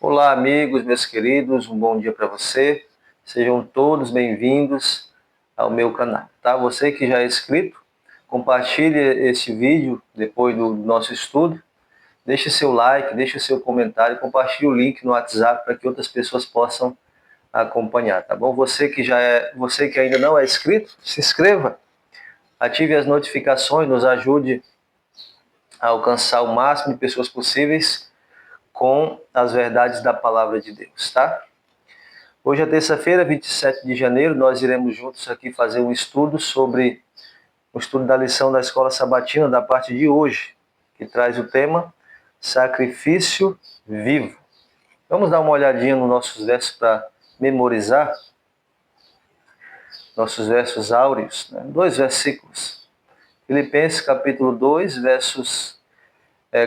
Olá, amigos, meus queridos, um bom dia para você. Sejam todos bem-vindos ao meu canal, tá? Você que já é inscrito, compartilhe este vídeo depois do nosso estudo. Deixe seu like, deixe seu comentário, compartilhe o link no WhatsApp para que outras pessoas possam acompanhar, tá bom? Você que ainda não é inscrito, se inscreva, ative as notificações, nos ajude a alcançar o máximo de pessoas possíveis com as verdades da palavra de Deus, tá? Hoje é terça-feira, 27 de janeiro, nós iremos juntos aqui fazer um estudo sobre o estudo da lição da Escola Sabatina da parte de hoje, que traz o tema Sacrifício Vivo. Vamos dar uma olhadinha nos nossos versos para memorizar, nossos versos áureos, né? Dois versículos. Filipenses capítulo 2, versos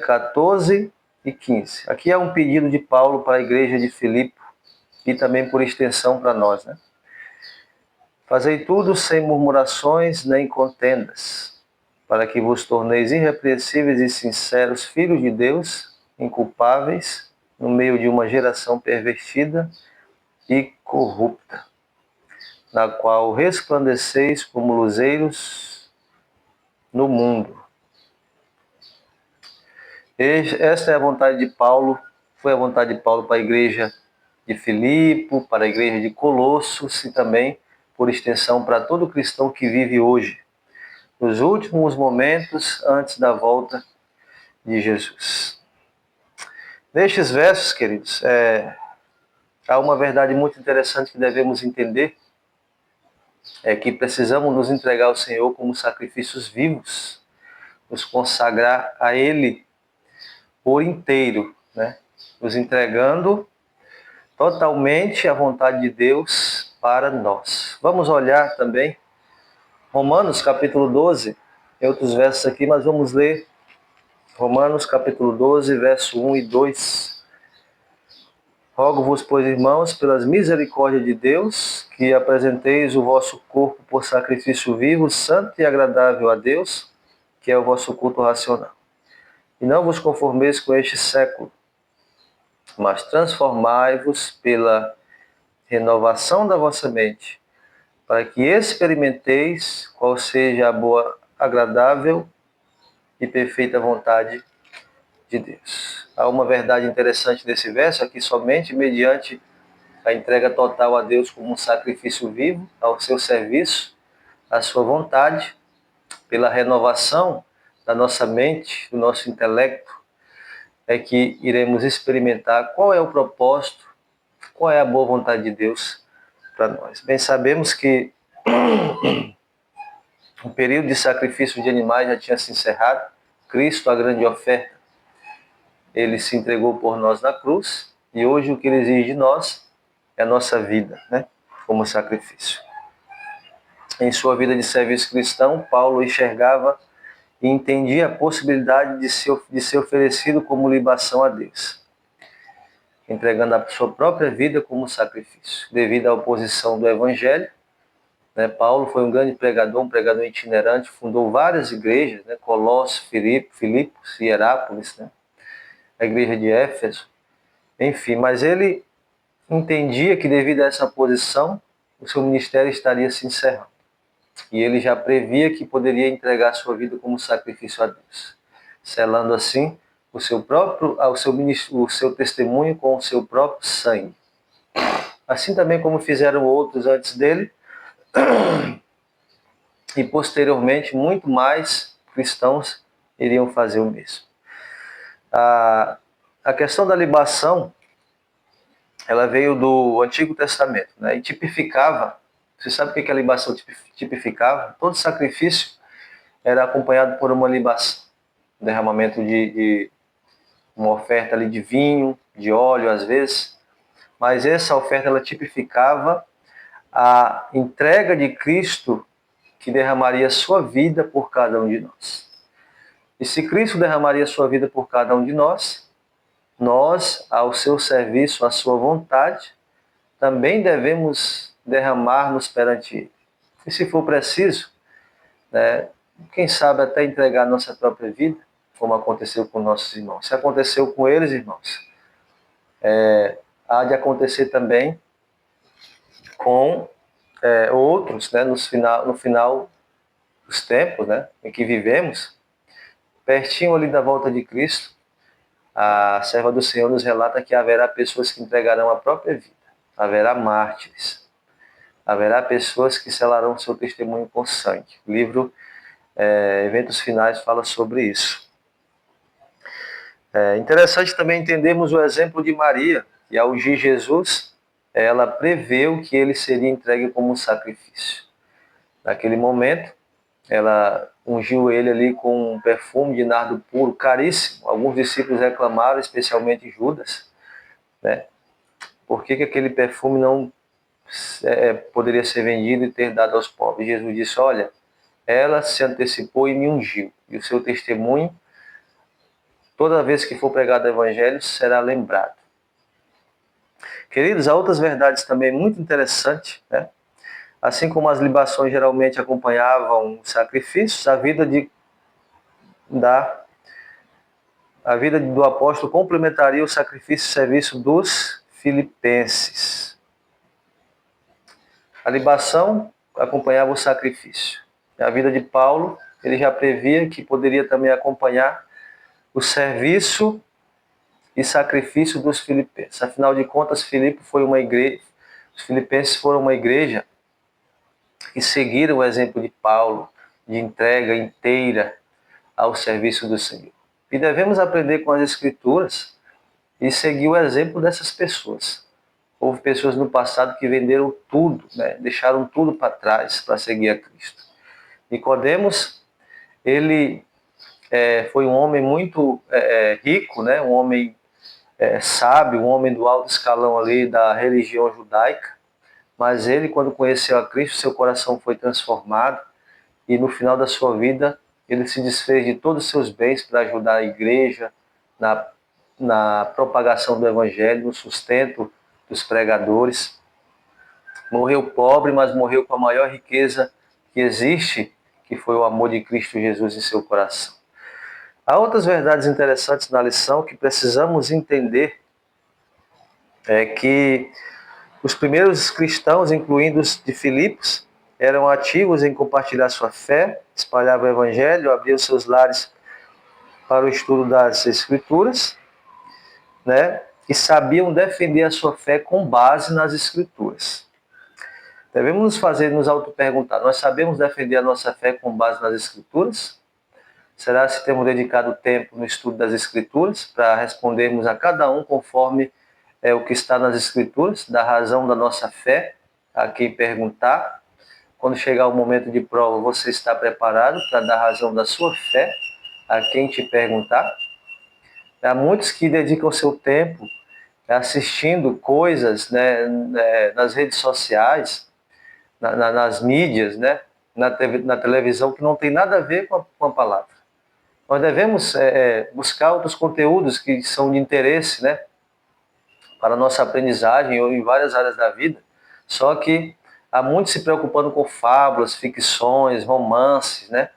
14 e 15. Aqui é um pedido de Paulo para a igreja de Filipe e também por extensão para nós, né? Fazei tudo sem murmurações nem contendas, para que vos torneis irrepreensíveis e sinceros, filhos de Deus, inculpáveis, no meio de uma geração pervertida e corrupta, na qual resplandeceis como luzeiros no mundo. Esta é a vontade de Paulo, foi a vontade de Paulo para a igreja de Filipe, para a igreja de Colossos e também, por extensão, para todo cristão que vive hoje, nos últimos momentos antes da volta de Jesus. Nestes versos, queridos, há uma verdade muito interessante que devemos entender, é que precisamos nos entregar ao Senhor como sacrifícios vivos, nos consagrar a Ele por inteiro, né? Nos entregando totalmente à vontade de Deus para nós. Vamos olhar também Romanos capítulo 12, tem outros versos aqui, mas vamos ler Romanos capítulo 12, verso 1 e 2. Rogo-vos, pois, irmãos, pelas misericórdias de Deus, que apresenteis o vosso corpo por sacrifício vivo, santo e agradável a Deus, que é o vosso culto racional. E não vos conformeis com este século, mas transformai-vos pela renovação da vossa mente, para que experimenteis qual seja a boa, agradável e perfeita vontade de Deus. Há uma verdade interessante nesse verso, aqui somente mediante a entrega total a Deus como um sacrifício vivo, ao seu serviço, à sua vontade, pela renovação da nossa mente, do nosso intelecto, é que iremos experimentar qual é o propósito, qual é a boa vontade de Deus para nós. Bem, sabemos que o período de sacrifício de animais já tinha se encerrado. Cristo, a grande oferta, ele se entregou por nós na cruz, e hoje o que ele exige de nós é a nossa vida, né, como sacrifício. Em sua vida de serviço cristão, Paulo enxergava e entendia a possibilidade de ser oferecido como libação a Deus, entregando a sua própria vida como sacrifício. Devido à oposição do Evangelho, né, Paulo foi um grande pregador, um pregador itinerante, fundou várias igrejas, né, Colossos, Filipos, Hierápolis, né, a igreja de Éfeso, enfim, mas ele entendia que devido a essa oposição, o seu ministério estaria se encerrando. E ele já previa que poderia entregar sua vida como sacrifício a Deus, selando assim o seu testemunho com o seu próprio sangue. Assim também como fizeram outros antes dele, e posteriormente muito mais cristãos iriam fazer o mesmo. A questão da libação, ela veio do Antigo Testamento, né, e tipificava. Você sabe o que a libação tipificava? Todo sacrifício era acompanhado por uma libação, derramamento de uma oferta ali de vinho, de óleo às vezes, mas essa oferta ela tipificava a entrega de Cristo, que derramaria sua vida por cada um de nós. E se Cristo derramaria sua vida por cada um de nós, nós, ao seu serviço, à sua vontade, também devemos derramar-nos perante Ele. E se for preciso, né, quem sabe até entregar nossa própria vida, como aconteceu com nossos irmãos. Se aconteceu com eles, irmãos, há de acontecer também com outros, né, no final dos tempos, né, em que vivemos, pertinho ali da volta de Cristo. A serva do Senhor nos relata que haverá pessoas que entregarão a própria vida, haverá mártires, haverá pessoas que selarão seu testemunho com sangue. O livro Eventos Finais fala sobre isso. É interessante também entendermos o exemplo de Maria, que ao ungir Jesus, ela preveu que ele seria entregue como um sacrifício. Naquele momento, ela ungiu ele ali com um perfume de nardo puro, caríssimo. Alguns discípulos reclamaram, especialmente Judas, né? Por que aquele perfume não poderia ser vendido e ter dado aos pobres? Jesus disse, olha, ela se antecipou e me ungiu, e o seu testemunho, toda vez que for pregado o evangelho, será lembrado. Queridos, há outras verdades também muito interessantes, né? Assim como as libações geralmente acompanhavam os sacrifícios, a vida do apóstolo complementaria o sacrifício e serviço dos filipenses. A libação acompanhava o sacrifício. A vida de Paulo, ele já previa que poderia também acompanhar o serviço e sacrifício dos filipenses. Afinal de contas, Filipe foi uma igreja, os filipenses foram uma igreja que seguiram o exemplo de Paulo, de entrega inteira ao serviço do Senhor. E devemos aprender com as Escrituras e seguir o exemplo dessas pessoas. Houve pessoas no passado que venderam tudo, né? Deixaram tudo para trás para seguir a Cristo. Nicodemos, ele foi um homem muito rico, né? Um homem sábio, um homem do alto escalão ali da religião judaica, mas ele, quando conheceu a Cristo, seu coração foi transformado e no final da sua vida ele se desfez de todos os seus bens para ajudar a igreja na propagação do evangelho, no sustento dos pregadores. Morreu pobre, mas morreu com a maior riqueza que existe, que foi o amor de Cristo Jesus em seu coração. Há outras verdades interessantes na lição que precisamos entender, que os primeiros cristãos, incluindo os de Filipos, eram ativos em compartilhar sua fé, espalhavam o evangelho, abriam seus lares para o estudo das Escrituras, né? E sabiam defender a sua fé com base nas Escrituras. Devemos nos auto-perguntar, nós sabemos defender a nossa fé com base nas Escrituras? Será se temos dedicado tempo no estudo das Escrituras para respondermos a cada um conforme o que está nas Escrituras, da razão da nossa fé, a quem perguntar? Quando chegar o momento de prova, você está preparado para dar razão da sua fé a quem te perguntar? Há muitos que dedicam seu tempo assistindo coisas, né, nas redes sociais, nas mídias, né, na televisão, que não tem nada a ver com a palavra. Nós devemos buscar outros conteúdos que são de interesse, né, para a nossa aprendizagem ou em várias áreas da vida, só que há muitos se preocupando com fábulas, ficções, romances, né,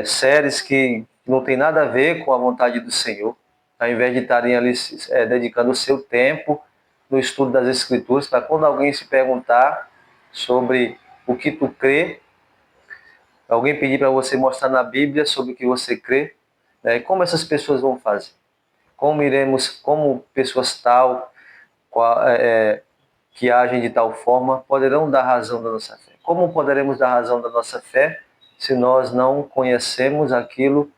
séries que não tem nada a ver com a vontade do Senhor, ao invés de estarem ali dedicando o seu tempo no estudo das Escrituras, para quando alguém se perguntar sobre o que tu crê, alguém pedir para você mostrar na Bíblia sobre o que você crê, né, como essas pessoas vão fazer? Como pessoas que agem de tal forma poderão dar razão da nossa fé? Como poderemos dar razão da nossa fé se nós não conhecemos aquilo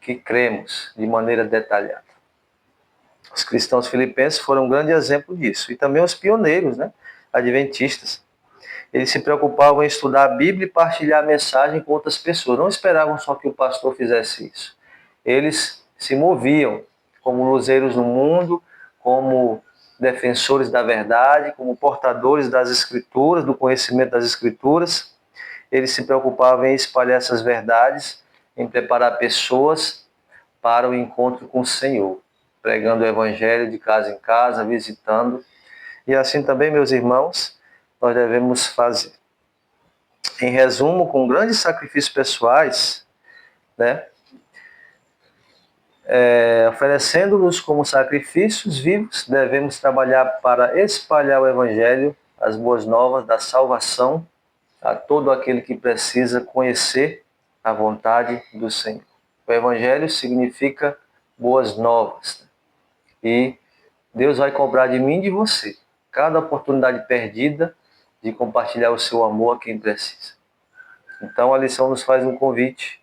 que cremos de maneira detalhada? Os cristãos filipenses foram um grande exemplo disso. E também os pioneiros, né, adventistas. Eles se preocupavam em estudar a Bíblia e partilhar a mensagem com outras pessoas. Não esperavam só que o pastor fizesse isso. Eles se moviam como luzeiros no mundo, como defensores da verdade, como portadores das Escrituras, do conhecimento das Escrituras. Eles se preocupavam em espalhar essas verdades, em preparar pessoas para o encontro com o Senhor, pregando o Evangelho de casa em casa, visitando. E assim também, meus irmãos, nós devemos fazer. Em resumo, com grandes sacrifícios pessoais, né, Oferecendo-nos como sacrifícios vivos, devemos trabalhar para espalhar o Evangelho, as boas novas da salvação, a todo aquele que precisa conhecer a vontade do Senhor. O Evangelho significa boas novas. E Deus vai cobrar de mim e de você cada oportunidade perdida de compartilhar o seu amor a quem precisa. Então a lição nos faz um convite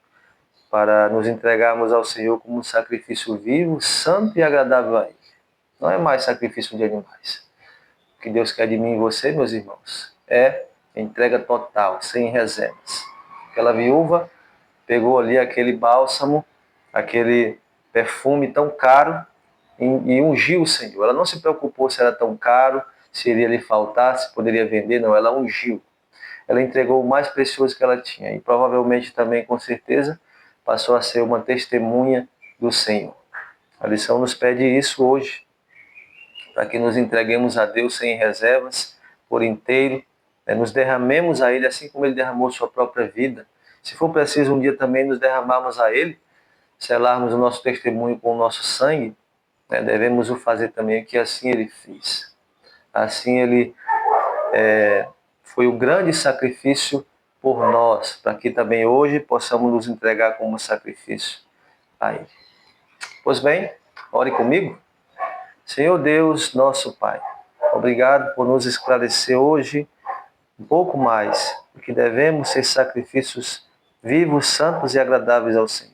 para nos entregarmos ao Senhor como um sacrifício vivo, santo e agradável a Ele. Não é mais sacrifício de animais. O que Deus quer de mim e você, meus irmãos, é entrega total, sem reservas. Aquela viúva pegou ali aquele bálsamo, aquele perfume tão caro e ungiu o Senhor. Ela não se preocupou se era tão caro, se iria lhe faltar, se poderia vender, não, ela ungiu. Ela entregou o mais precioso que ela tinha e provavelmente também, com certeza, passou a ser uma testemunha do Senhor. A lição nos pede isso hoje, para que nos entreguemos a Deus sem reservas, por inteiro, nos derramemos a Ele assim como Ele derramou sua própria vida. Se for preciso um dia também nos derramarmos a Ele, selarmos o nosso testemunho com o nosso sangue, devemos o fazer também, que assim Ele fez. Assim Ele foi um grande sacrifício por nós, para que também hoje possamos nos entregar como sacrifício a Ele. Pois bem, ore comigo. Senhor Deus, nosso Pai, obrigado por nos esclarecer hoje um pouco mais, que devemos ser sacrifícios vivos, santos e agradáveis ao Senhor.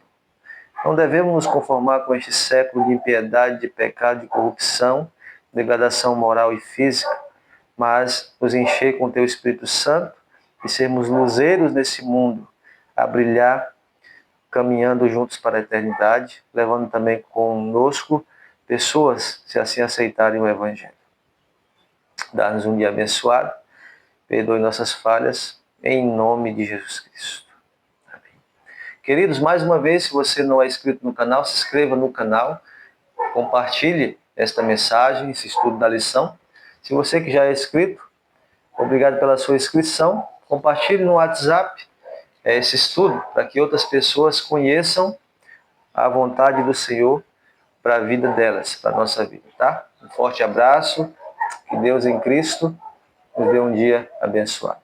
Não devemos nos conformar com este século de impiedade, de pecado, de corrupção, degradação moral e física, mas nos encher com Teu Espírito Santo e sermos luzeiros nesse mundo, a brilhar, caminhando juntos para a eternidade, levando também conosco pessoas, se assim aceitarem o Evangelho. Dá-nos um dia abençoado, perdoe nossas falhas, em nome de Jesus Cristo. Amém. Queridos, mais uma vez, se você não é inscrito no canal, se inscreva no canal, compartilhe esta mensagem, esse estudo da lição. Se você que já é inscrito, obrigado pela sua inscrição, compartilhe no WhatsApp esse estudo, para que outras pessoas conheçam a vontade do Senhor para a vida delas, para a nossa vida, tá? Um forte abraço, que Deus em Cristo nos dê um dia abençoado.